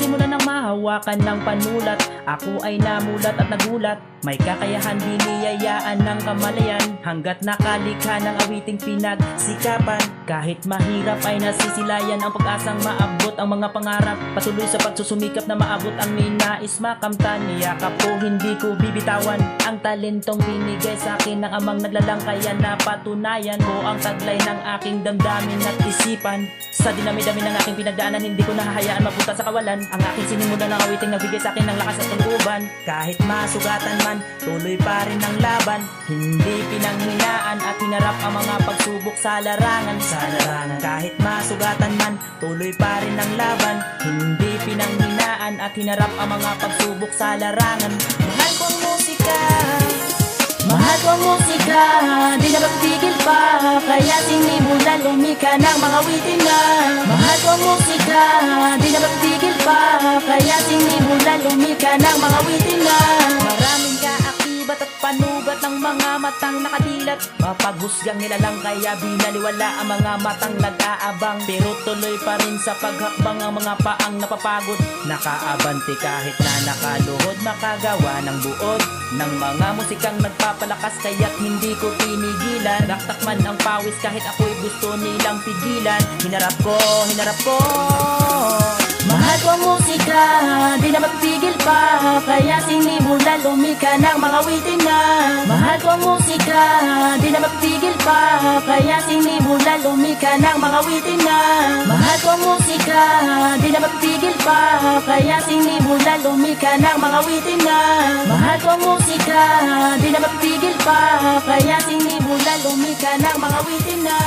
Simulan ng mahawakan ng panulat, ako ay namulat at nagulat. May kakayahan biniyayaan ng kamalayan, hanggat nakalikha ng awiting pinagsikapan. Kahit mahirap ay nasisilayan ang pag-asang maabot ang mga pangarap. Patuloy sa pagsusumikap na maabot ang minais makamtan. Niyakap ko, hindi ko bibitawan ang talentong binigay sa akin ng amang naglalang. Kaya napatunayan ko ang taglay ng aking damdamin at isipan. Sa dinami-dami ng aking pinagdaanan, hindi ko nahahayaan mapunta sa kawalan. Ang aking sinimulan ng awiting nagbigay sa akin ng lakas at tuluban. Kahit masugatan man, tuloy pa rin ang laban. Hindi pinanghinaan at hinarap ang mga pagsubok sa larangan. Kahit masugatan man, tuloy pa rin ang laban. Hindi pinanghinaan at hinarap ang mga pagsubok sa larangan. Mahal ko ang musika, mahal ko ang musika, di na magtigil pa. Kaya sinimulan lumika ng mga witin na. Mahal ko ang musika, di na magtigil pa. Kaya sinimulan lumika ng mga witin na. Maraming kaakibat at panugat ng mga matang nakadilat. Mapaghusgang nila lang kaya binaliwala ang mga matang nag-aabang. Pero tuloy pa rin sa paghakbang ang mga paang napapagod. Nakaabante kahit na nakaluhod, makagawa ng buod ng mga musikang nagpapalakas, kaya't hindi ko pinigilan. Raktak man ang pawis kahit ako'y gusto nilang pigilan. Hinarap ko, hinarap ko. Mahal ko ang musika, di na magpigil pa. Kaya sinimulan lumika ng mga witin na. Mahal ko ang musika, di na magpigil pa. Kaya sinimulan lumika ng mga witin na. Mahal ko ang musika, di na magpigil pa. Kaya sinimulan lumika ng mga witin na. Mahal ko ang musika, di na magpigil pa. Kaya sinimulan lumika ng mga witin na.